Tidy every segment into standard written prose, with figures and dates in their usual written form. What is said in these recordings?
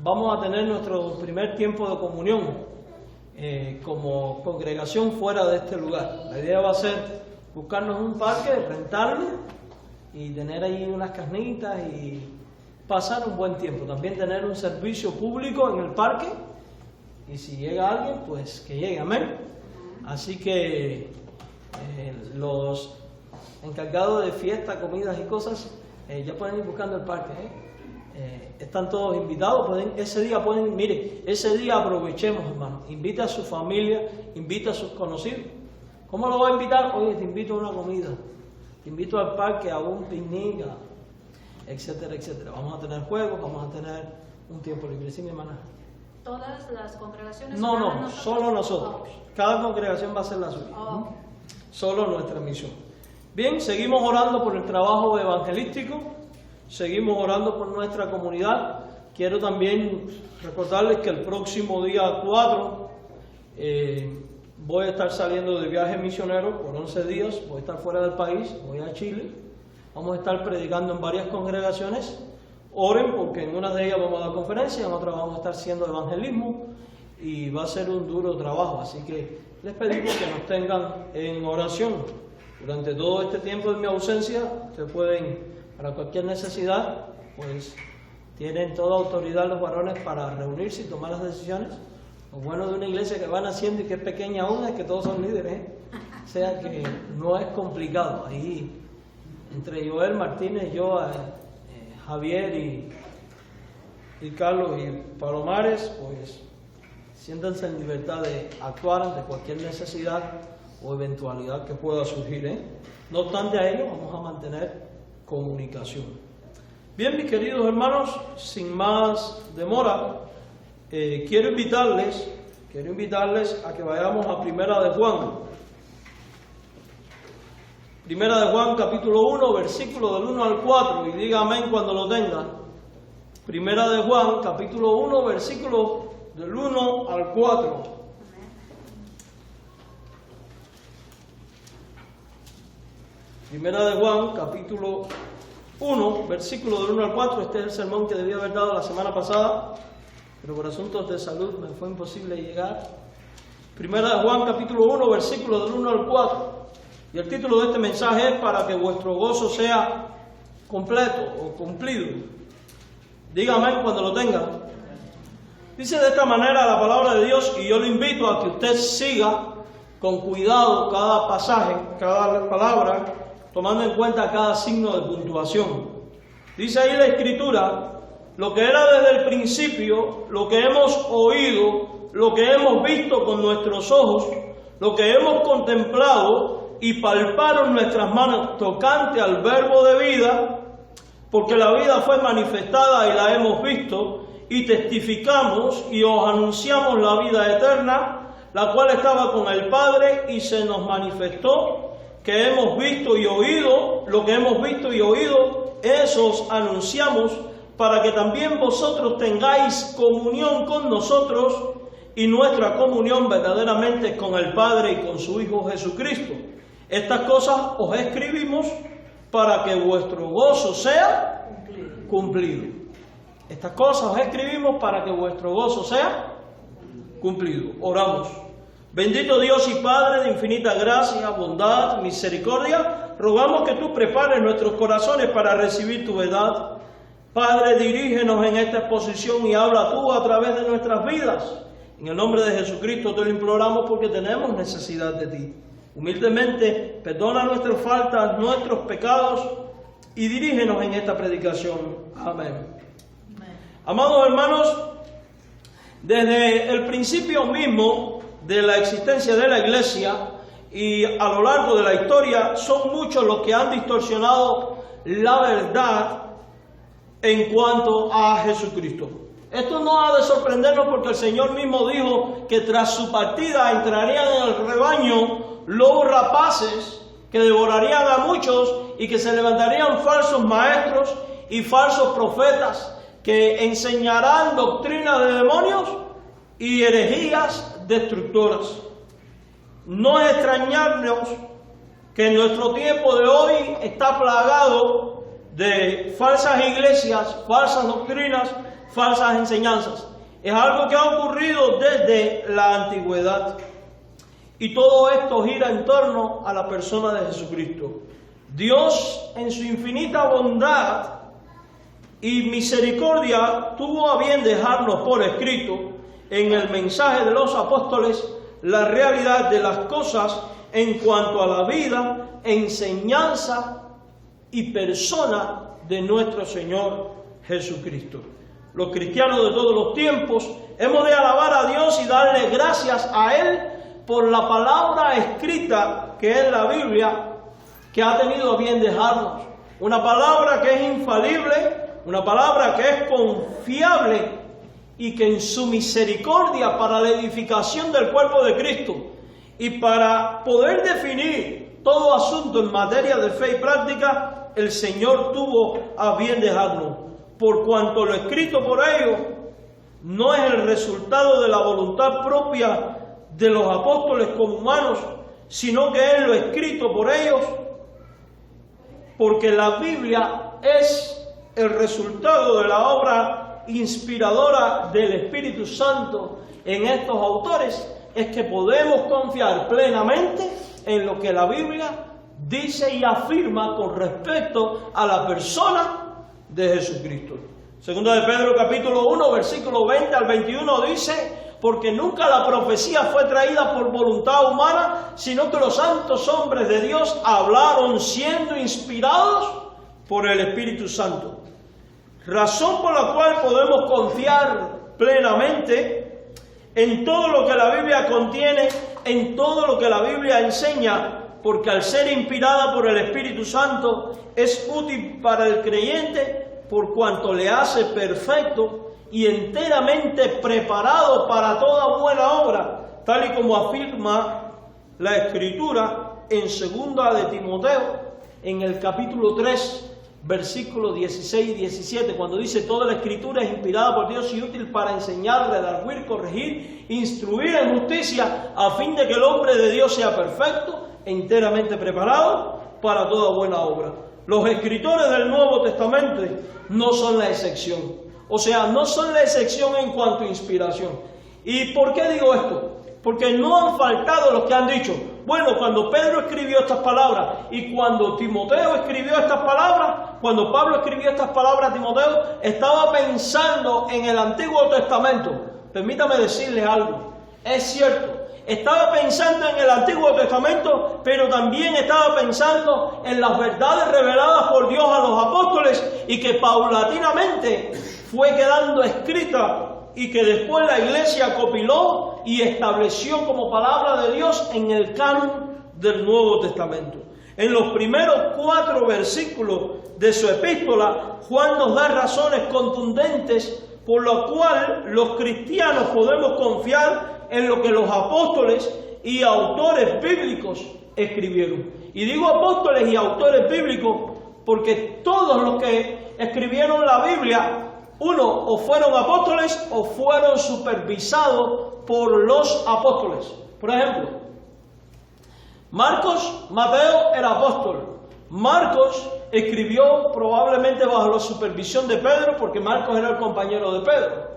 vamos a tener nuestro primer tiempo de comunión como congregación fuera de este lugar. La idea va a ser buscarnos un parque, rentarlo y tener ahí unas carnitas y pasar un buen tiempo. También tener un servicio público en el parque y si llega alguien, pues que llegue, amén. Así que los encargados de fiesta, comidas y cosas ya pueden ir buscando el parque. Están todos invitados, ese día aprovechemos, hermano. Invita a su familia, invita a sus conocidos. ¿Cómo lo va a invitar? Oye, te invito a una comida, te invito al parque, a un picnic, etcétera, etcétera. Vamos a tener juegos, vamos a tener un tiempo libre. ¿Sí, mi hermana? ¿Todas las congregaciones? No, solo nosotros. Cada congregación va a ser la suya. Solo nuestra misión. Bien, seguimos orando por el trabajo evangelístico, seguimos orando por nuestra comunidad. Quiero también recordarles que el próximo día 4 voy a estar saliendo de viaje misionero por 11 días, voy a estar fuera del país, voy a Chile. Vamos a estar predicando en varias congregaciones. Oren porque en una de ellas vamos a dar conferencia, en otra vamos a estar haciendo evangelismo y va a ser un duro trabajo. Así que les pedimos que nos tengan en oración. Durante todo este tiempo de mi ausencia, ustedes pueden, para cualquier necesidad, pues tienen toda autoridad los varones para reunirse y tomar las decisiones. Lo bueno de una iglesia que van haciendo y que es pequeña aún es que todos son líderes, O sea que no es complicado. Ahí, entre Joel Martínez, yo, Javier y Carlos y Palomares, pues siéntanse en libertad de actuar ante cualquier necesidad o eventualidad que pueda surgir, No obstante a ello, vamos a mantener comunicación. Bien, mis queridos hermanos, sin más demora, quiero invitarles a que vayamos a Primera de Juan. Primera de Juan, capítulo 1, versículo del 1 al 4, y diga amén cuando lo tenga. Primera de Juan, capítulo 1, versículo del 1 al 4. Primera de Juan, capítulo 1, versículo del 1 al 4. Este es el sermón que debía haber dado la semana pasada, pero por asuntos de salud me fue imposible llegar. Primera de Juan, capítulo 1, versículo del 1 al 4. Y el título de este mensaje es para que vuestro gozo sea completo o cumplido. Dígame cuando lo tenga. Dice de esta manera la palabra de Dios, y yo le invito a que usted siga con cuidado cada pasaje, cada palabra, tomando en cuenta cada signo de puntuación. Dice ahí la Escritura, lo que era desde el principio, lo que hemos oído, lo que hemos visto con nuestros ojos, lo que hemos contemplado y palparon nuestras manos tocante al verbo de vida, porque la vida fue manifestada y la hemos visto, y testificamos y os anunciamos la vida eterna, la cual estaba con el Padre y se nos manifestó, que hemos visto y oído, lo que hemos visto y oído, eso os anunciamos, para que también vosotros tengáis comunión con nosotros, y nuestra comunión verdaderamente es con el Padre y con su Hijo Jesucristo. Estas cosas os escribimos para que vuestro gozo sea cumplido. Estas cosas os escribimos para que vuestro gozo sea cumplido. Oramos. Bendito Dios y Padre de infinita gracia, bondad, misericordia, rogamos que tú prepares nuestros corazones para recibir tu verdad. Padre, dirígenos en esta exposición y habla tú a través de nuestras vidas. En el nombre de Jesucristo te lo imploramos porque tenemos necesidad de ti. Humildemente, perdona nuestras faltas, nuestros pecados y dirígenos en esta predicación. Amén. Amados hermanos, desde el principio mismo de la existencia de la iglesia y a lo largo de la historia, son muchos los que han distorsionado la verdad en cuanto a Jesucristo. Esto no ha de sorprendernos porque el Señor mismo dijo que tras su partida entrarían en el rebaño lobos rapaces que devorarían a muchos y que se levantarían falsos maestros y falsos profetas que enseñarán doctrinas de demonios y herejías destructoras. No es extrañarnos que nuestro tiempo de hoy está plagado de falsas iglesias, falsas doctrinas, falsas enseñanzas. Es algo que ha ocurrido desde la antigüedad. Y todo esto gira en torno a la persona de Jesucristo. Dios, en su infinita bondad y misericordia, tuvo a bien dejarnos por escrito en el mensaje de los apóstoles la realidad de las cosas en cuanto a la vida, enseñanza y persona de nuestro Señor Jesucristo. Los cristianos de todos los tiempos hemos de alabar a Dios y darle gracias a Él por la palabra escrita que es la Biblia, que ha tenido a bien dejarnos. Una palabra que es infalible, una palabra que es confiable y que en su misericordia para la edificación del cuerpo de Cristo y para poder definir todo asunto en materia de fe y práctica, el Señor tuvo a bien dejarnos. Por cuanto lo escrito por ellos no es el resultado de la voluntad propia de los apóstoles como humanos, sino que es lo escrito por ellos, porque la Biblia es el resultado de la obra inspiradora del Espíritu Santo en estos autores, es que podemos confiar plenamente en lo que la Biblia dice y afirma con respecto a la persona de Jesucristo. Segunda de Pedro capítulo 1, versículo 20 al 21 dice: porque nunca la profecía fue traída por voluntad humana, sino que los santos hombres de Dios hablaron siendo inspirados por el Espíritu Santo. Razón por la cual podemos confiar plenamente en todo lo que la Biblia contiene, en todo lo que la Biblia enseña, porque al ser inspirada por el Espíritu Santo es útil para el creyente por cuanto le hace perfecto y enteramente preparado para toda buena obra, tal y como afirma la Escritura en 2 de Timoteo, en el capítulo 3, versículos 16 y 17, cuando dice: toda la Escritura es inspirada por Dios y útil para enseñar, redarguir, corregir, instruir en justicia, a fin de que el hombre de Dios sea perfecto, enteramente preparado para toda buena obra. Los escritores del Nuevo Testamento no son la excepción. O sea, no son la excepción en cuanto a inspiración. ¿Y por qué digo esto? Porque no han faltado los que han dicho: bueno, cuando Pedro escribió estas palabras y cuando Timoteo escribió estas palabras, cuando Pablo escribió estas palabras a Timoteo, estaba pensando en el Antiguo Testamento. Permítame decirles algo, es cierto, estaba pensando en el Antiguo Testamento, pero también estaba pensando en las verdades reveladas por Dios a los apóstoles y que paulatinamente fue quedando escrita y que después la iglesia copiló y estableció como palabra de Dios en el canon del Nuevo Testamento. En los primeros 4 versículos de su epístola, Juan nos da razones contundentes por lo cual los cristianos podemos confiar en lo que los apóstoles y autores bíblicos escribieron. Y digo apóstoles y autores bíblicos porque todos los que escribieron la Biblia, uno, o fueron apóstoles o fueron supervisados por los apóstoles. Por ejemplo, Mateo era apóstol. Marcos escribió probablemente bajo la supervisión de Pedro, porque Marcos era el compañero de Pedro.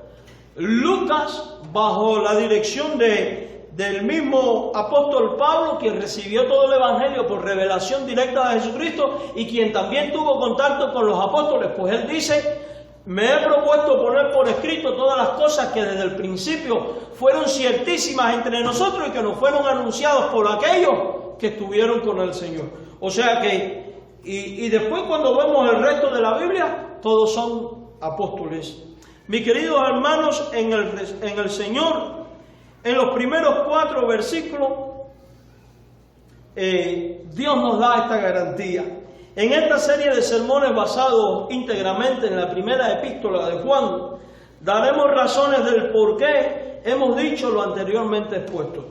Lucas, bajo la dirección del mismo apóstol Pablo, quien recibió todo el evangelio por revelación directa de Jesucristo y quien también tuvo contacto con los apóstoles, pues él dice: me he propuesto poner por escrito todas las cosas que desde el principio fueron ciertísimas entre nosotros y que nos fueron anunciados por aquellos que estuvieron con el Señor. O sea que, y después cuando vemos el resto de la Biblia, todos son apóstoles. Mis queridos hermanos en el Señor, en los primeros 4 versículos, Dios nos da esta garantía. En esta serie de sermones basados íntegramente en la primera epístola de Juan, daremos razones del por qué hemos dicho lo anteriormente expuesto.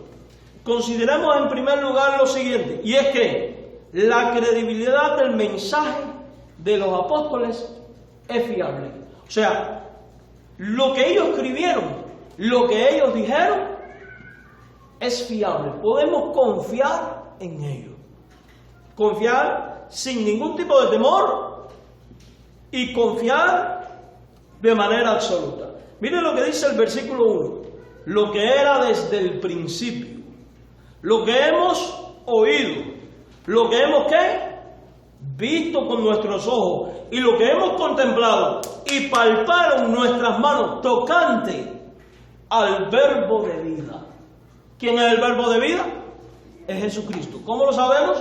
Consideremos en primer lugar lo siguiente, y es que la credibilidad del mensaje de los apóstoles es fiable. O sea, lo que ellos escribieron, lo que ellos dijeron, es fiable. Podemos confiar en ellos. Confiar sin ningún tipo de temor y confiar de manera absoluta. Miren lo que dice el versículo 1. Lo que era desde el principio, lo que hemos oído, lo que hemos ¿qué? Visto con nuestros ojos y lo que hemos contemplado y palparon nuestras manos tocante al verbo de vida. ¿Quién es el verbo de vida? Es Jesucristo. ¿Cómo lo sabemos?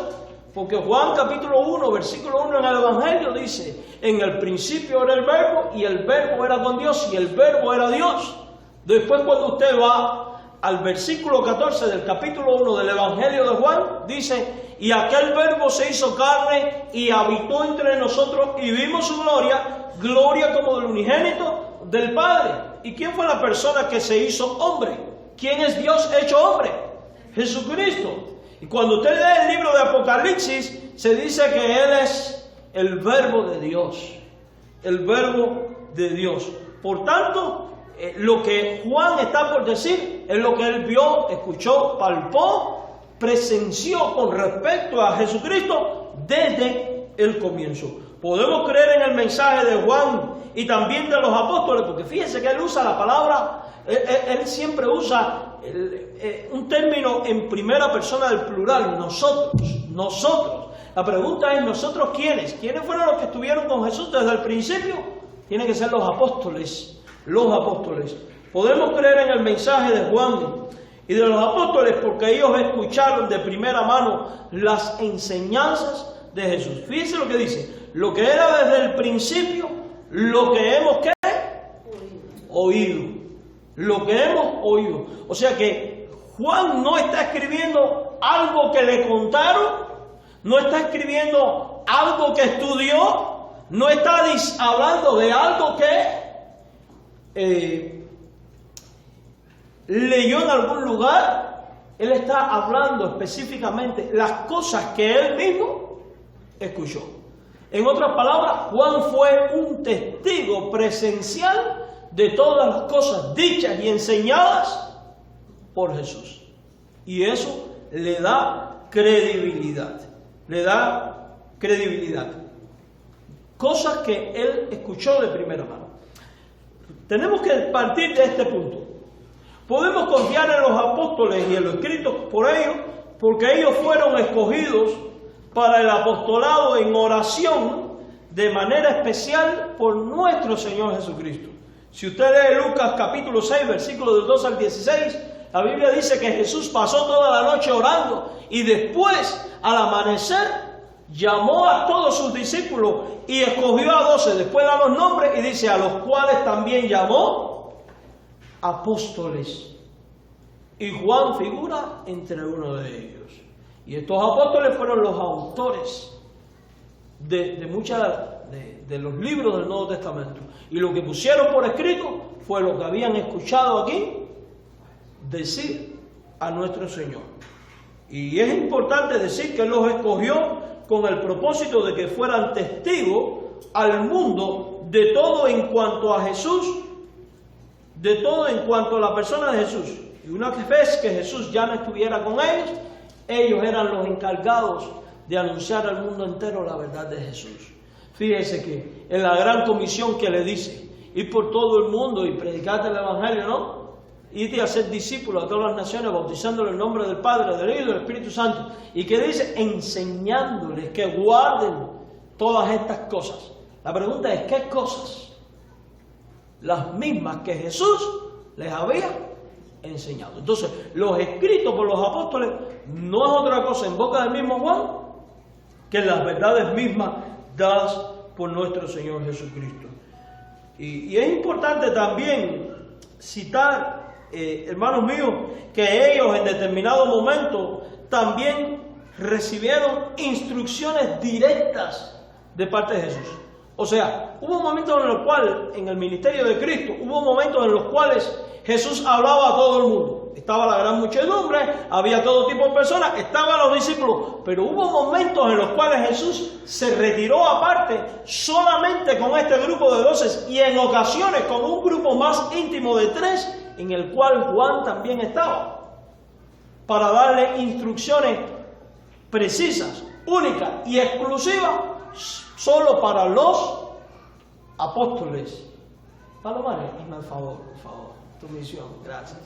Porque Juan capítulo 1, versículo 1 en el Evangelio dice: en el principio era el verbo y el verbo era con Dios y el verbo era Dios. Después, cuando usted va al versículo 14 del capítulo 1 del Evangelio de Juan, dice: y aquel verbo se hizo carne y habitó entre nosotros y vimos su gloria, gloria como del unigénito del Padre. ¿Y quién fue la persona que se hizo hombre? ¿Quién es Dios hecho hombre? Jesucristo. Y cuando usted lee el libro de Apocalipsis, se dice que Él es el verbo de Dios. El verbo de Dios. Por tanto, lo que Juan está por decir es lo que él vio, escuchó, palpó, presenció con respecto a Jesucristo desde el comienzo. Podemos creer en el mensaje de Juan y también de los apóstoles, porque fíjense que él usa la palabra, él siempre usa un término en primera persona del plural, nosotros. La pregunta es, ¿nosotros quiénes? ¿Quiénes fueron los que estuvieron con Jesús desde el principio? Tienen que ser los apóstoles. Los apóstoles. Podemos creer en el mensaje de Juan y de los apóstoles porque ellos escucharon de primera mano las enseñanzas de Jesús. Fíjense lo que dice: lo que era desde el principio, lo que hemos ¿qué? Oído. Lo que hemos oído. O sea que Juan no está escribiendo algo que le contaron, no está escribiendo algo que estudió, no está hablando de algo que leyó en algún lugar. Él está hablando específicamente las cosas que él mismo escuchó. En otras palabras, Juan fue un testigo presencial de todas las cosas dichas y enseñadas por Jesús. Y eso le da credibilidad. Le da credibilidad. Cosas que él escuchó de primera mano. Tenemos que partir de este punto. Podemos confiar en los apóstoles y en los escritos por ellos, porque ellos fueron escogidos para el apostolado en oración de manera especial por nuestro Señor Jesucristo. Si usted lee Lucas capítulo 6, versículos del 2 al 16, la Biblia dice que Jesús pasó toda la noche orando y después, al amanecer, llamó a todos sus discípulos y escogió a 12. Después da los nombres y dice: a los cuales también llamó apóstoles. Y Juan figura entre uno de ellos. Y estos apóstoles fueron los autores de muchos de los libros del Nuevo Testamento. Y lo que pusieron por escrito fue lo que habían escuchado aquí decir a nuestro Señor. Y es importante decir que Él los escogió con el propósito de que fueran testigos al mundo de todo en cuanto a Jesús, de todo en cuanto a la persona de Jesús. Y una vez que Jesús ya no estuviera con ellos eran los encargados de anunciar al mundo entero la verdad de Jesús. Fíjese que en la gran comisión que le dice: ir por todo el mundo y predicar el Evangelio, ¿no? Ir a ser discípulos a todas las naciones, bautizándole en el nombre del Padre, del Hijo y del Espíritu Santo. Y que dice: enseñándoles que guarden todas estas cosas. La pregunta es: ¿qué cosas? Las mismas que Jesús les había enseñado. Entonces, los escritos por los apóstoles no es otra cosa en boca del mismo Juan que las verdades mismas dadas por nuestro Señor Jesucristo. Y es importante también citar, hermanos míos, que ellos en determinado momento también recibieron instrucciones directas de parte de Jesús. O sea, hubo momentos en los cuales, en el ministerio de Cristo, hubo momentos en los cuales Jesús hablaba a todo el mundo. Estaba la gran muchedumbre, había todo tipo de personas, estaban los discípulos, pero hubo momentos en los cuales Jesús se retiró aparte solamente con este grupo de 12 y en ocasiones con un grupo más íntimo de 3, en el cual Juan también estaba, para darle instrucciones precisas, únicas y exclusivas solo para los apóstoles. Palomares, hazme el favor, por favor, tu misión, gracias.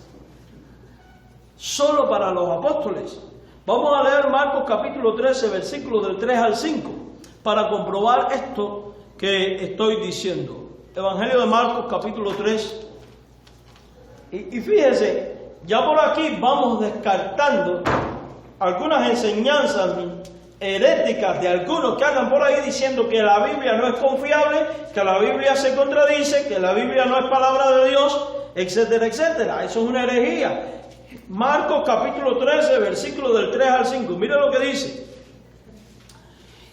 Solo para los apóstoles. Vamos a leer Marcos capítulo 13, versículos del 3 al 5, para comprobar esto que estoy diciendo. Evangelio de Marcos capítulo 3. Y fíjese, ya por aquí vamos descartando algunas enseñanzas heréticas de algunos que andan por ahí diciendo que la Biblia no es confiable, que la Biblia se contradice, que la Biblia no es palabra de Dios, etcétera, etcétera. Eso es una herejía. Marcos capítulo 13, versículos del 3 al 5. Mira lo que dice.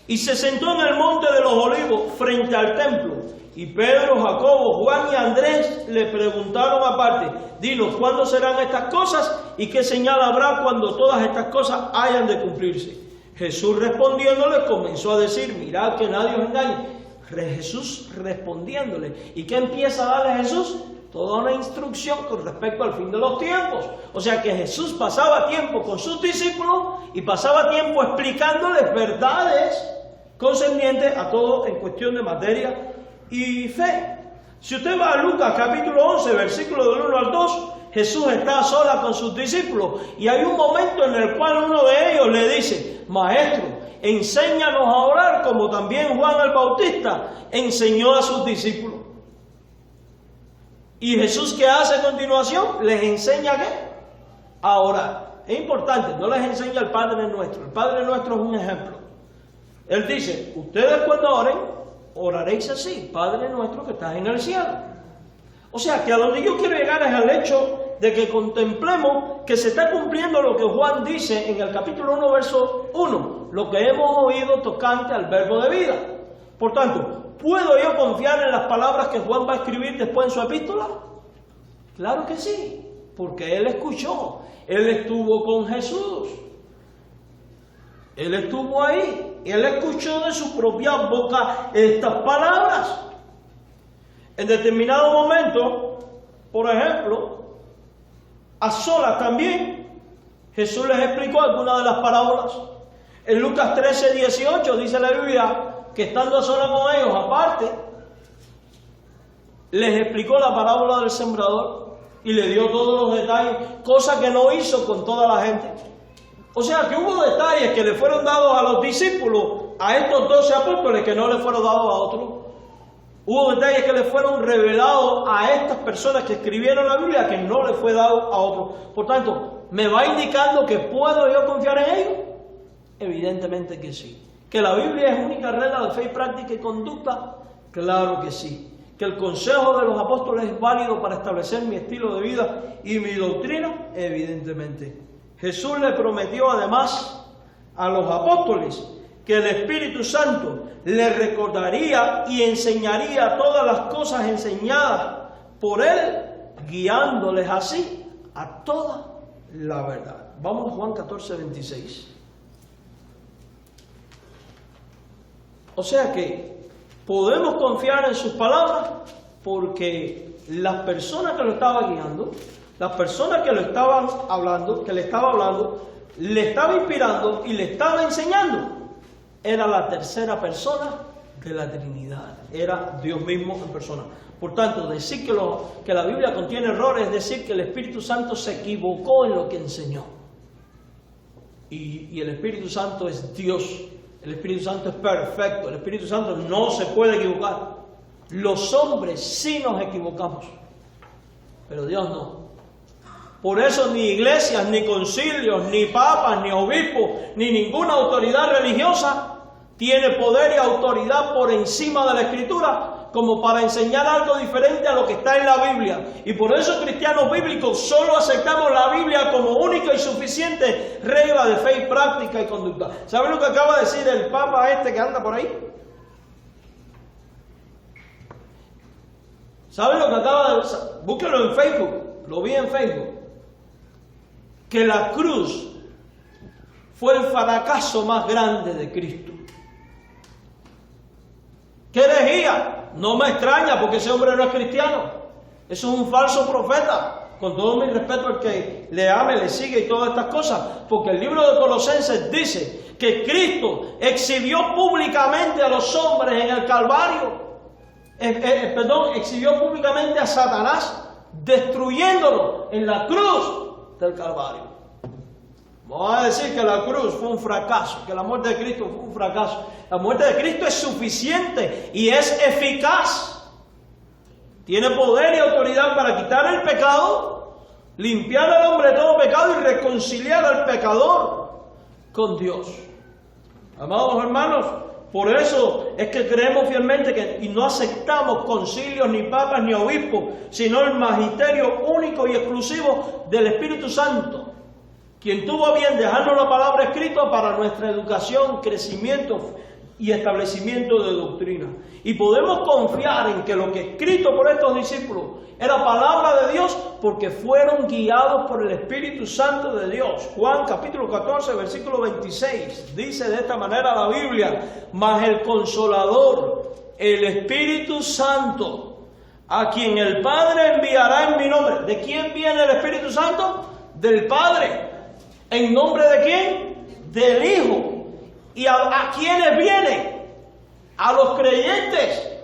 Y se sentó en el monte de los olivos frente al templo. Y Pedro, Jacobo, Juan y Andrés le preguntaron aparte: dinos, ¿cuándo serán estas cosas? ¿Y qué señal habrá cuando todas estas cosas hayan de cumplirse? Jesús respondiéndole comenzó a decir: mirad que nadie os engañe. Jesús respondiéndole. ¿Y qué empieza a darle Jesús? Toda una instrucción con respecto al fin de los tiempos. O sea que Jesús pasaba tiempo con sus discípulos y pasaba tiempo explicándoles verdades concernientes a todo en cuestión de materia y fe. Si usted va a Lucas capítulo 11, versículo del 1 al 2, Jesús está sola con sus discípulos y hay un momento en el cual uno de ellos le dice: Maestro, enséñanos a orar como también Juan el Bautista enseñó a sus discípulos. ¿Y Jesús qué hace a continuación? Les enseña ¿qué? A orar. Es importante, no les enseña el Padre Nuestro. El Padre Nuestro es un ejemplo. Él dice: ustedes cuando oren, oraréis así: Padre Nuestro que estás en el cielo. O sea que a donde yo quiero llegar es al hecho de que contemplemos que se está cumpliendo lo que Juan dice en el capítulo 1, verso 1, lo que hemos oído tocante al verbo de vida. Por tanto, ¿puedo yo confiar en las palabras que Juan va a escribir después en su epístola? Claro que sí, porque él escuchó, él estuvo con Jesús, él estuvo ahí, él escuchó de su propia boca estas palabras. En determinado momento, por ejemplo, a solas también, Jesús les explicó algunas de las parábolas. En Lucas 13, 18 dice la Biblia que estando a solas con ellos aparte, les explicó la parábola del sembrador y le dio todos los detalles, cosa que no hizo con toda la gente. O sea que hubo detalles que le fueron dados a los discípulos, a estos 12 apóstoles, que no le fueron dados a otros. Hubo detalles que le fueron revelados a estas personas que escribieron la Biblia, que no le fue dado a otros. Por tanto, ¿me va indicando que puedo yo confiar en ellos? Evidentemente que sí. ¿Que la Biblia es única regla de fe y práctica y conducta? Claro que sí. ¿Que el consejo de los apóstoles es válido para establecer mi estilo de vida y mi doctrina? Evidentemente. Jesús le prometió además a los apóstoles que el Espíritu Santo le recordaría y enseñaría todas las cosas enseñadas por Él, guiándoles así a toda la verdad. Vamos a Juan 14, 26. O sea que podemos confiar en sus palabras porque las personas que lo estaban guiando, las personas que lo estaban hablando, que le estaba hablando, le estaba inspirando y le estaba enseñando, era la tercera persona de la Trinidad, era Dios mismo en persona. Por tanto, decir que la Biblia contiene errores es decir que el Espíritu Santo se equivocó en lo que enseñó. Y el Espíritu Santo es Dios. El Espíritu Santo es perfecto, el Espíritu Santo no se puede equivocar. Los hombres sí nos equivocamos, pero Dios no. Por eso ni iglesias, ni concilios, ni papas, ni obispos, ni ninguna autoridad religiosa tiene poder y autoridad por encima de la Escritura como para enseñar algo diferente a lo que está en la Biblia. Y por eso cristianos bíblicos solo aceptamos la Biblia como única y suficiente regla de fe y práctica y conducta. ¿Saben lo que acaba de decir el Papa este que anda por ahí? ¿Saben lo que acaba de decir? Búsquenlo en Facebook, lo vi en Facebook. Que la cruz fue el fracaso más grande de Cristo. ¿Qué herejía? No me extraña porque ese hombre no es cristiano. Eso es un falso profeta. Con todo mi respeto al que le ame, le sigue y todas estas cosas. Porque el libro de Colosenses dice que Cristo exhibió públicamente a los hombres en el Calvario. exhibió públicamente a Satanás, destruyéndolo en la cruz del Calvario. Vamos a decir que la cruz fue un fracaso, que la muerte de Cristo fue un fracaso. La muerte de Cristo es suficiente y es eficaz. Tiene poder y autoridad para quitar el pecado, limpiar al hombre de todo pecado y reconciliar al pecador con Dios. Amados hermanos, por eso es que creemos fielmente y no aceptamos concilios, ni papas, ni obispos, sino el magisterio único y exclusivo del Espíritu Santo, quien tuvo a bien dejarnos la palabra escrita para nuestra educación, crecimiento y establecimiento de doctrina. Y podemos confiar en que lo que escrito por estos discípulos era palabra de Dios porque fueron guiados por el Espíritu Santo de Dios. Juan capítulo 14, versículo 26, dice de esta manera la Biblia: mas el Consolador, el Espíritu Santo, a quien el Padre enviará en mi nombre. ¿De quién viene el Espíritu Santo? Del Padre. ¿En nombre de quién? Del Hijo. ¿Y a quiénes viene? A los creyentes.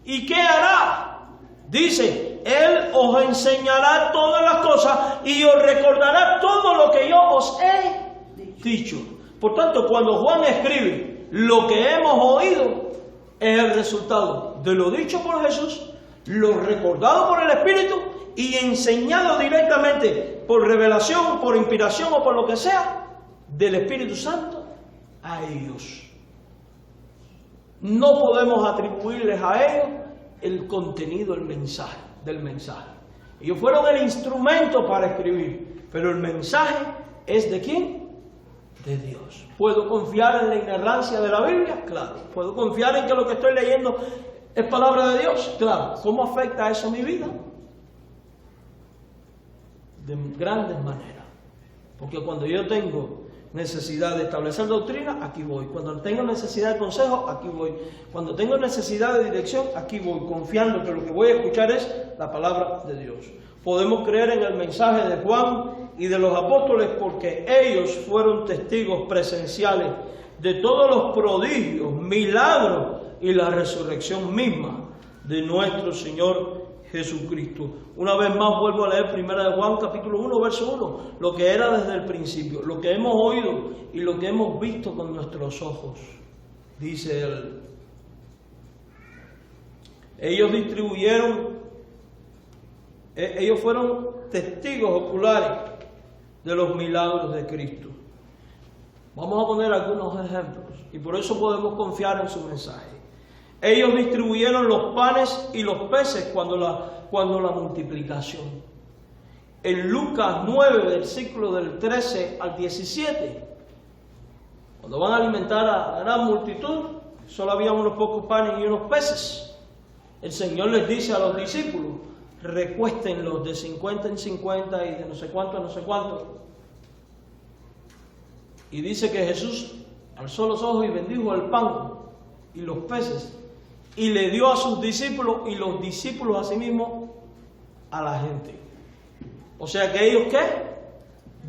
¿Y qué hará? Dice: Él os enseñará todas las cosas y os recordará todo lo que yo os he dicho. Por tanto, cuando Juan escribe lo que hemos oído, es el resultado de lo dicho por Jesús, lo recordado por el Espíritu y enseñado directamente por revelación, por inspiración o por lo que sea del Espíritu Santo a ellos. No podemos atribuirles a ellos el contenido del mensaje. Ellos fueron el instrumento para escribir, pero el mensaje es ¿de quién? De Dios. ¿Puedo confiar en la inerrancia de la Biblia? Claro. ¿Puedo confiar en que lo que estoy leyendo es palabra de Dios? Claro. ¿Cómo afecta eso mi vida? De grandes maneras. Porque cuando yo tengo necesidad de establecer doctrina, aquí voy. Cuando tengo necesidad de consejo, aquí voy. Cuando tengo necesidad de dirección, aquí voy, confiando que lo que voy a escuchar es la palabra de Dios. Podemos creer en el mensaje de Juan y de los apóstoles porque ellos fueron testigos presenciales de todos los prodigios, milagros y la resurrección misma de nuestro Señor Jesucristo. Una vez más vuelvo a leer 1 de Juan capítulo 1, verso 1, lo que era desde el principio, lo que hemos oído y lo que hemos visto con nuestros ojos. Dice él: ellos fueron testigos oculares de los milagros de Cristo. Vamos a poner algunos ejemplos y por eso podemos confiar en su mensaje. Ellos distribuyeron los panes y los peces cuando la multiplicación. En Lucas 9, versículo del 13 al 17, cuando van a alimentar a la gran multitud, solo había unos pocos panes y unos peces. El Señor les dice a los discípulos: recuéstenlos de 50 en 50 y de no sé cuánto a no sé cuánto. Y dice que Jesús alzó los ojos y bendijo el pan y los peces y le dio a sus discípulos y los discípulos asimismo a la gente. O sea que ellos ¿qué?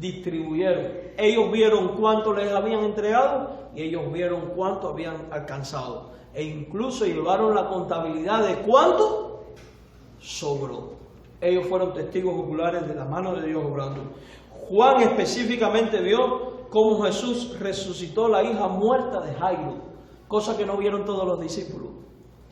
Distribuyeron. Ellos vieron cuánto les habían entregado y ellos vieron cuánto habían alcanzado. E incluso llevaron la contabilidad de cuánto sobró. Ellos fueron testigos oculares de la mano de Dios obrando. Juan específicamente vio cómo Jesús resucitó la hija muerta de Jairo, cosa que no vieron todos los discípulos,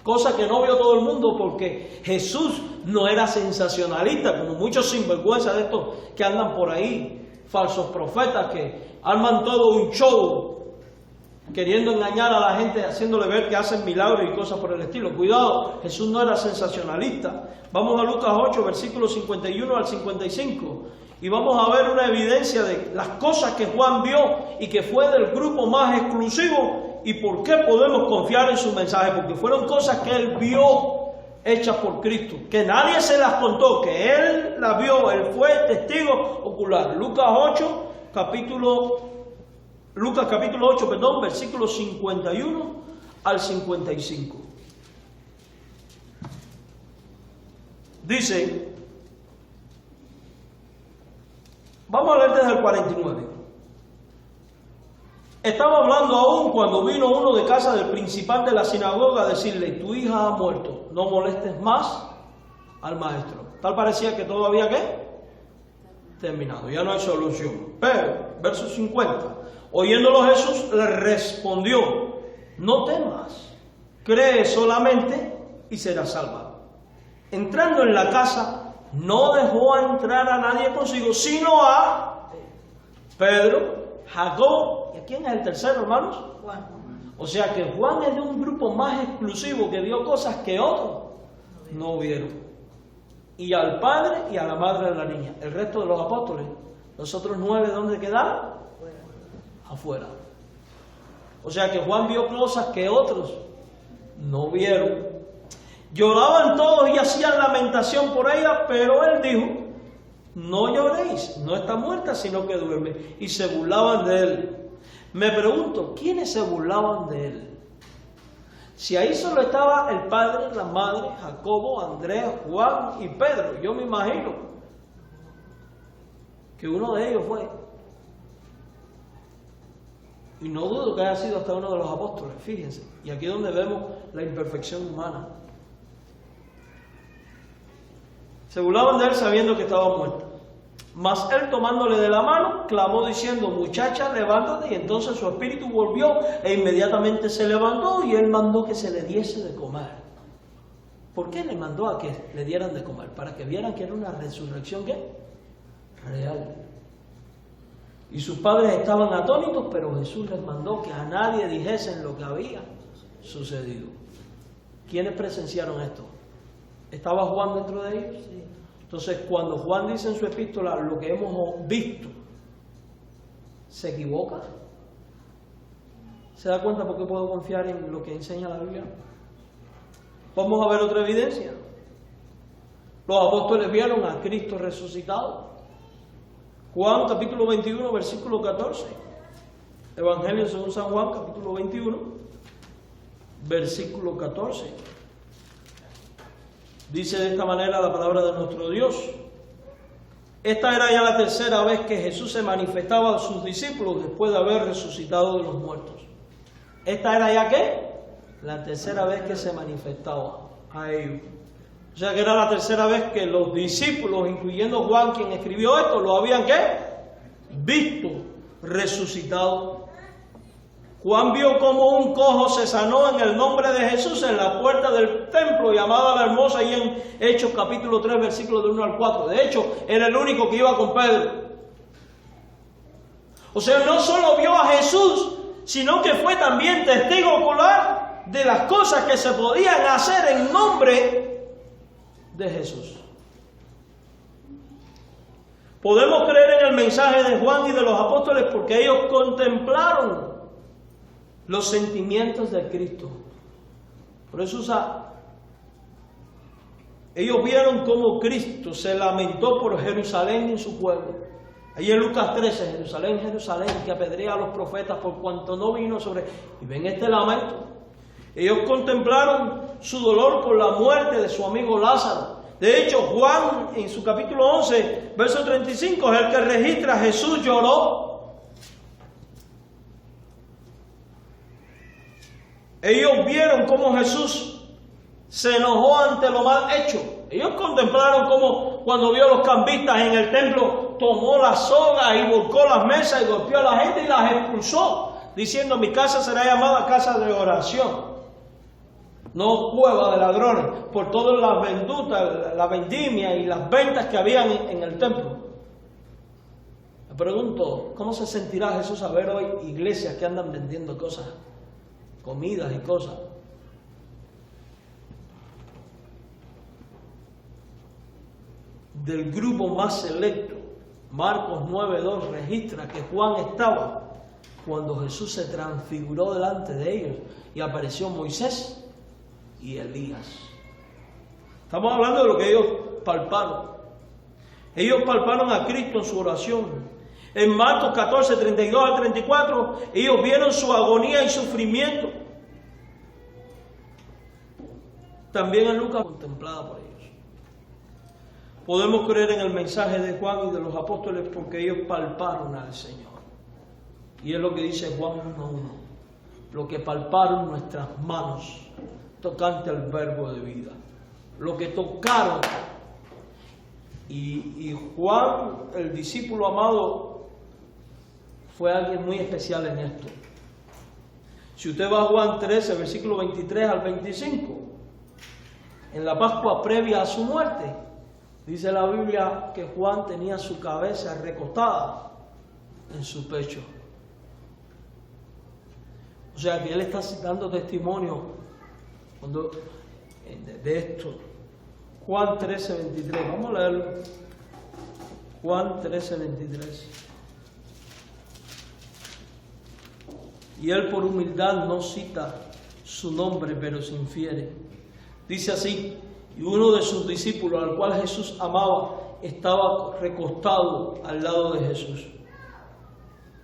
cosa que no vio todo el mundo, porque Jesús no era sensacionalista, como muchos sinvergüenzas de estos que andan por ahí, falsos profetas que arman todo un show, queriendo engañar a la gente, haciéndole ver que hacen milagros y cosas por el estilo. Cuidado, Jesús no era sensacionalista. Vamos a Lucas 8, versículos 51 al 55. Y vamos a ver una evidencia de las cosas que Juan vio y que fue del grupo más exclusivo y por qué podemos confiar en su mensaje, porque fueron cosas que él vio hechas por Cristo, que nadie se las contó, que él las vio, él fue testigo ocular. Lucas capítulo 8, versículos 51 al 55. Dice, vamos a leer desde el 49. Estaba hablando aún cuando vino uno de casa del principal de la sinagoga a decirle: tu hija ha muerto, no molestes más al maestro. Tal parecía que todo había ¿qué? Terminado, ya no hay solución. Pero, verso 50, oyéndolo Jesús le respondió: no temas, cree solamente y serás salva. Entrando en la casa, no dejó entrar a nadie consigo, sino a Pedro, Jacobo, ¿y quién es el tercero, hermanos? Juan. O sea que Juan es de un grupo más exclusivo que vio cosas que otros no vieron. Y al padre y a la madre de la niña. El resto de los apóstoles, los otros 9, ¿dónde quedaron? Afuera. O sea que Juan vio cosas que otros no vieron. Lloraban todos y hacían lamentación por ella, pero él dijo: no lloréis, no está muerta, sino que duerme. Y se burlaban de él. Me pregunto, ¿quiénes se burlaban de él? Si ahí solo estaba el padre, la madre, Jacobo, Andrés, Juan y Pedro, yo me imagino que uno de ellos fue. Y no dudo que haya sido hasta uno de los apóstoles, fíjense. Y aquí es donde vemos la imperfección humana. Se burlaban de él sabiendo que estaba muerto. Mas él, tomándole de la mano, clamó diciendo: muchacha, levántate. Y entonces su espíritu volvió e inmediatamente se levantó, y él mandó que se le diese de comer. ¿Por qué le mandó a que le dieran de comer? Para que vieran que era una resurrección ¿qué? Real. Y sus padres estaban atónitos, pero Jesús les mandó que a nadie dijesen lo que había sucedido. ¿Quiénes presenciaron esto? ¿Estaba Juan dentro de ellos? Sí. Entonces, cuando Juan dice en su epístola lo que hemos visto, ¿se equivoca? ¿Se da cuenta por qué puedo confiar en lo que enseña la Biblia? Vamos a ver otra evidencia. Los apóstoles vieron a Cristo resucitado. Juan capítulo 21, versículo 14. Evangelio según San Juan capítulo 21, versículo 14. Dice de esta manera la palabra de nuestro Dios: esta era ya la tercera vez que Jesús se manifestaba a sus discípulos después de haber resucitado de los muertos. ¿Esta era ya qué? La tercera vez que se manifestaba a ellos. O sea que era la tercera vez que los discípulos, incluyendo Juan, quien escribió esto, lo habían ¿qué? Visto resucitado. Juan vio como un cojo se sanó en el nombre de Jesús en la puerta del templo llamada la Hermosa, y en Hechos capítulo 3 versículos del 1 al 4. De hecho, era el único que iba con Pedro. O sea, no solo vio a Jesús, sino que fue también testigo ocular de las cosas que se podían hacer en nombre de Jesús. Podemos creer en el mensaje de Juan y de los apóstoles porque ellos contemplaron los sentimientos de Cristo. Por eso ellos vieron cómo Cristo se lamentó por Jerusalén y su pueblo. Ahí en Lucas 13, Jerusalén, Jerusalén, que apedrea a los profetas por cuanto no vino sobre... Y ven este lamento. Ellos contemplaron su dolor por la muerte de su amigo Lázaro. De hecho, Juan en su capítulo 11, verso 35, es el que registra: Jesús lloró. Ellos vieron cómo Jesús se enojó ante lo mal hecho. Ellos contemplaron cómo cuando vio a los cambistas en el templo, tomó la soga y volcó las mesas y golpeó a la gente y las expulsó, diciendo: mi casa será llamada casa de oración, no cueva de ladrones, por todas las vendutas, la vendimia y las ventas que habían en el templo. Me pregunto, ¿cómo se sentirá Jesús a ver hoy iglesias que andan vendiendo cosas, comidas y cosas? Del grupo más selecto, Marcos 9:2 registra que Juan estaba cuando Jesús se transfiguró delante de ellos y apareció Moisés y Elías. Estamos hablando de lo que ellos palparon. Ellos palparon a Cristo en su oración. En Marcos 14, 32 al 34, ellos vieron su agonía y sufrimiento. También en Lucas, contemplada por ellos. Podemos creer en el mensaje de Juan y de los apóstoles porque ellos palparon al Señor. Y es lo que dice Juan 1:1. Lo que palparon nuestras manos tocante al verbo de vida. Lo que tocaron. Y Juan, el discípulo amado, fue alguien muy especial en esto. Si usted va a Juan 13, versículo 23 al 25, en la Pascua previa a su muerte, dice la Biblia que Juan tenía su cabeza recostada en su pecho. O sea que él está dando testimonio de esto. Juan 13, 23. Vamos a leerlo. Juan 13, 23. Y él por humildad no cita su nombre, pero se infiere. Dice así: y uno de sus discípulos, al cual Jesús amaba, estaba recostado al lado de Jesús.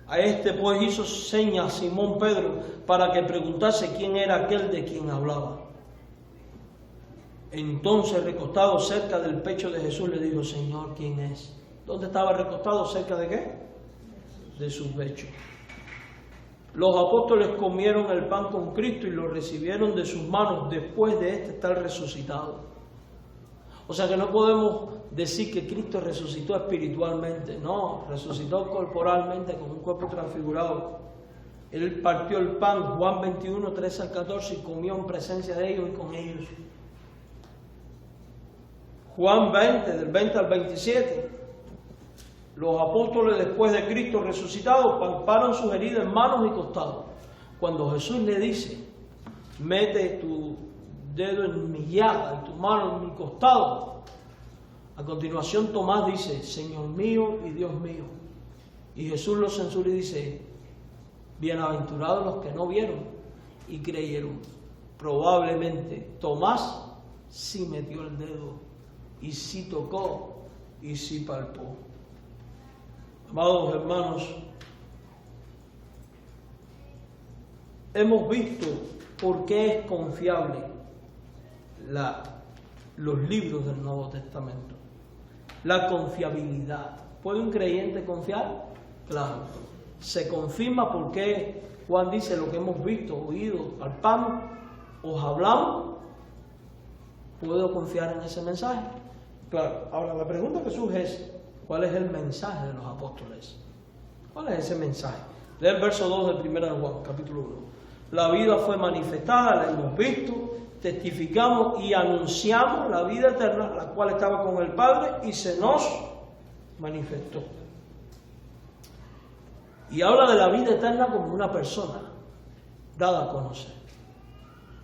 A este pues hizo señas Simón Pedro para que preguntase quién era aquel de quien hablaba. Entonces, recostado cerca del pecho de Jesús, le dijo: Señor, ¿quién es? ¿Dónde estaba recostado? ¿Cerca de qué? De su pecho. Los apóstoles comieron el pan con Cristo y lo recibieron de sus manos después de este estar resucitado. O sea que no podemos decir que Cristo resucitó espiritualmente. No, resucitó corporalmente con un cuerpo transfigurado. Él partió el pan, Juan 21, 13 al 14, y comió en presencia de ellos y con ellos. Juan 20, del 20 al 27. Los apóstoles, después de Cristo resucitado, palparon sus heridas en manos y costados. Cuando Jesús le dice: mete tu dedo en mi llaga y tu mano en mi costado, a continuación Tomás dice: Señor mío y Dios mío. Y Jesús lo censura y dice: bienaventurados los que no vieron y creyeron. Probablemente Tomás sí metió el dedo y sí tocó y sí palpó. Amados hermanos, hemos visto por qué es confiable los libros del Nuevo Testamento. La confiabilidad. ¿Puede un creyente confiar? Claro. Se confirma porque Juan dice: lo que hemos visto, oído, palpamos, os hablamos. ¿Puedo confiar en ese mensaje? Claro. Ahora la pregunta que surge es: ¿cuál es el mensaje de los apóstoles? ¿Cuál es ese mensaje? Lee el verso 2 del 1 de Juan, capítulo 1. La vida fue manifestada, la hemos visto, testificamos y anunciamos la vida eterna, la cual estaba con el Padre y se nos manifestó. Y habla de la vida eterna como una persona dada a conocer.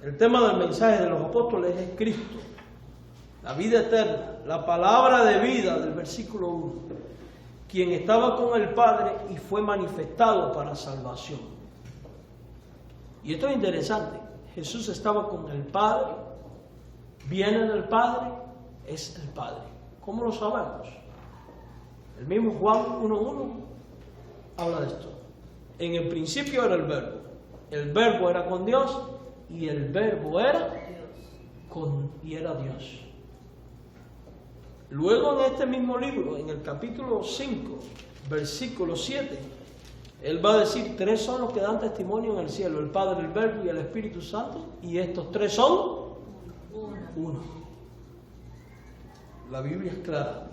El tema del mensaje de los apóstoles es Cristo, la vida eterna, la palabra de vida del versículo 1, quien estaba con el Padre y fue manifestado para salvación. Y esto es interesante. Jesús estaba con el Padre, viene del Padre, es el Padre. ¿Cómo lo sabemos? El mismo Juan 1:1 habla de esto. En el principio era el verbo era con Dios y el verbo era Dios. Luego en este mismo libro, en el capítulo 5, versículo 7, él va a decir: tres son los que dan testimonio en el cielo, el Padre, el Verbo y el Espíritu Santo, y estos tres son uno. La Biblia es clara.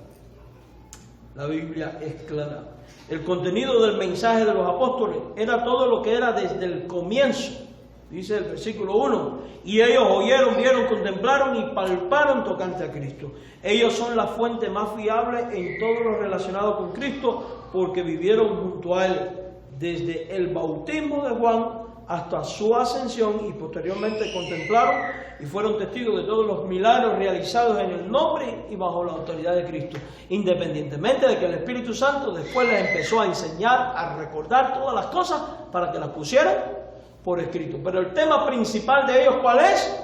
La Biblia es clara. El contenido del mensaje de los apóstoles era todo lo que era desde el comienzo. Dice el versículo 1: y ellos oyeron, vieron, contemplaron y palparon tocante a Cristo. Ellos son la fuente más fiable en todo lo relacionado con Cristo, porque vivieron junto a Él desde el bautismo de Juan hasta su ascensión, y posteriormente contemplaron y fueron testigos de todos los milagros realizados en el nombre y bajo la autoridad de Cristo, independientemente de que el Espíritu Santo después les empezó a enseñar, a recordar todas las cosas para que las pusieran por escrito. Pero el tema principal de ellos, ¿cuál es?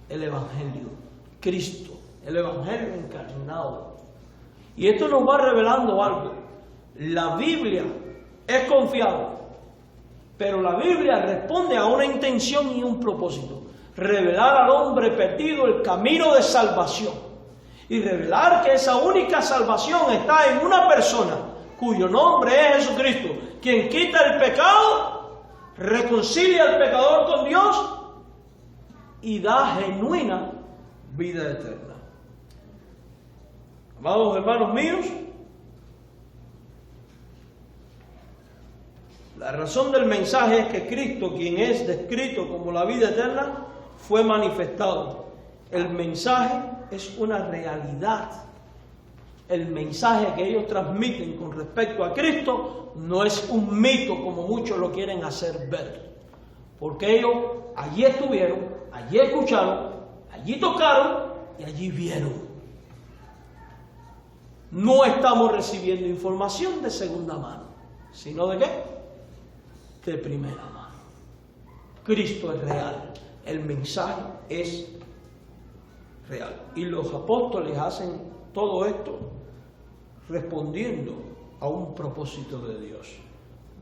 El Evangelio, Cristo, el Evangelio encarnado. Y esto nos va revelando algo. La Biblia es confiable, pero la Biblia responde a una intención y un propósito: revelar al hombre perdido el camino de salvación y revelar que esa única salvación está en una persona cuyo nombre es Jesucristo, quien quita el pecado, reconcilia al pecador con Dios y da genuina vida eterna. Amados hermanos míos, la razón del mensaje es que Cristo, quien es descrito como la vida eterna, fue manifestado. El mensaje es una realidad. El mensaje que ellos transmiten con respecto a Cristo no es un mito como muchos lo quieren hacer ver. Porque ellos allí estuvieron, allí escucharon, allí tocaron y allí vieron. No estamos recibiendo información de segunda mano, sino ¿de qué? De primera mano. Cristo es real, el mensaje es real. Y los apóstoles hacen todo esto respondiendo a un propósito de Dios.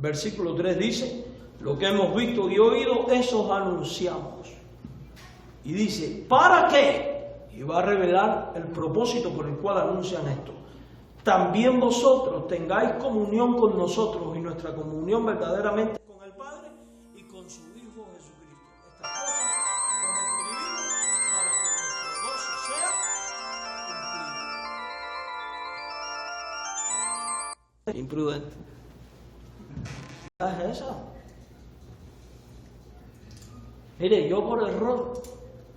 Versículo 3 dice, lo que hemos visto y oído, eso os anunciamos. Y dice, ¿para qué? Y va a revelar el propósito por el cual anuncian esto. También vosotros tengáis comunión con nosotros y nuestra comunión verdaderamente con el Padre y con su Hijo Jesucristo. Estas cosas os escribimos para que nuestro gozo sea cumplido. Imprudente. ¿Qué es esa? Mire, yo por error,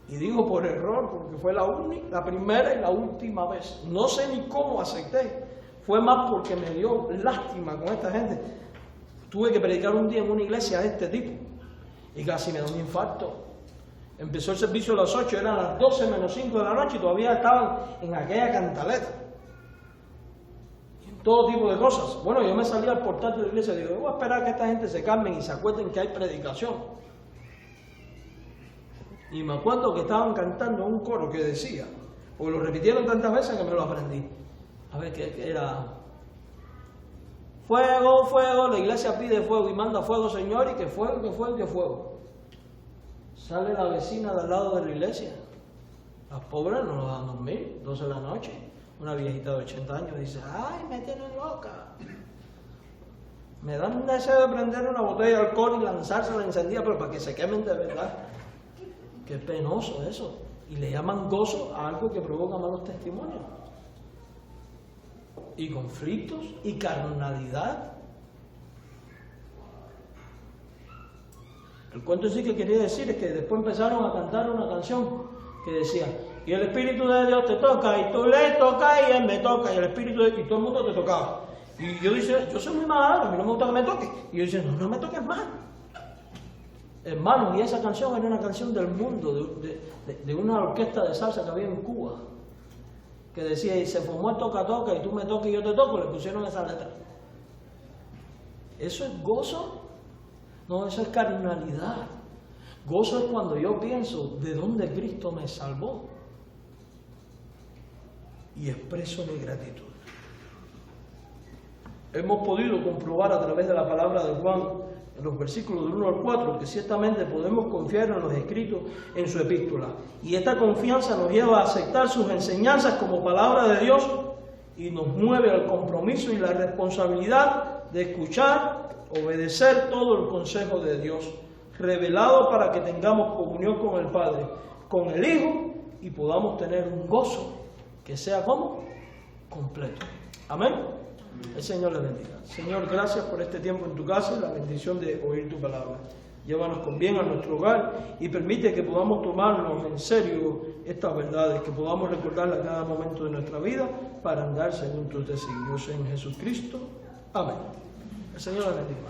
y digo por error porque fue la primera y la última vez, no sé ni cómo acepté, fue más porque me dio lástima con esta gente. Tuve que predicar un día en una iglesia de este tipo y casi me da un infarto. Empezó el servicio a las 8, eran las 12 menos 5 de la noche y todavía estaban en aquella cantaleta. Y en todo tipo de cosas. Bueno, yo me salí al portal de la iglesia y digo, voy a esperar a que esta gente se calmen y se acuerden que hay predicación. Y me acuerdo que estaban cantando un coro que decía, porque lo repitieron tantas veces que me lo aprendí. A ver, ¿qué era? Fuego, fuego, la iglesia pide fuego y manda fuego, Señor, y que fuego, que fuego, que fuego. Sale la vecina de al lado de la iglesia. Las pobres no lo dan dormir, 12 de la noche. Una viejita de 80 años dice, ¡ay, me tienen loca! Me dan un deseo de prender una botella de alcohol y lanzársela encendida, pero para que se quemen de verdad. Qué penoso eso. Y le llaman gozo a algo que provoca malos testimonios. Y conflictos y carnalidad. El cuento sí que quería decir es que después empezaron a cantar una canción que decía, y el Espíritu de Dios te toca, y tú le tocas, y Él me toca, y el Espíritu de Dios, y todo el mundo te tocaba. Y yo decía, yo soy muy malo, a mí no me gusta que me toque. Y yo decía, no me toques más. Hermanos, y esa canción era una canción del mundo, de una orquesta de salsa que había en Cuba, que decía, y se formó el toca-toca, y tú me tocas y yo te toco, le pusieron esa letra. ¿Eso es gozo? No, eso es carnalidad. Gozo es cuando yo pienso de dónde Cristo me salvó y expreso mi gratitud. Hemos podido comprobar a través de la palabra de Juan, en los versículos del 1 al 4, que ciertamente podemos confiar en los escritos en su epístola. Y esta confianza nos lleva a aceptar sus enseñanzas como palabra de Dios y nos mueve al compromiso y la responsabilidad de escuchar, obedecer todo el consejo de Dios, revelado para que tengamos comunión con el Padre, con el Hijo y podamos tener un gozo que sea como completo. Amén. El Señor le bendiga. Señor, gracias por este tiempo en tu casa y la bendición de oír tu palabra. Llévanos con bien a nuestro hogar y permite que podamos tomarnos en serio estas verdades, que podamos recordarlas a cada momento de nuestra vida para andar según tus designios. En Jesucristo. Amén. El Señor le bendiga.